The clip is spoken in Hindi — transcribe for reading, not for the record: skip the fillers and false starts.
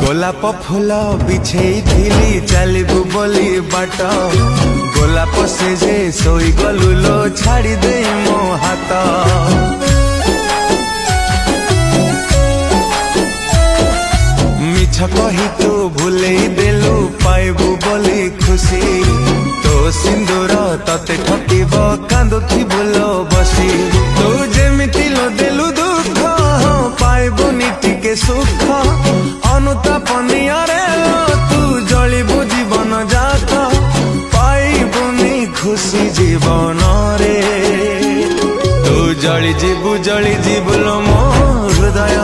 गोलाप फूल बिछेई थिली चलबू बोली बाट गोलाप से जे सोई गलु लो छाड़ी दे मो हाथ मिछ कही तू भूले देलु पाइबू बोली खुशी तो सिंदूर तते ठकिब कांदुथी बोलो बसी तू जेमिति लो देलु दुख पाइबू नीतिके सुख अनुताप नियरे तू जलिबू जीवन जात पाइबुनी खुशी जीवन रे तू जली जीबू लो मो हृदय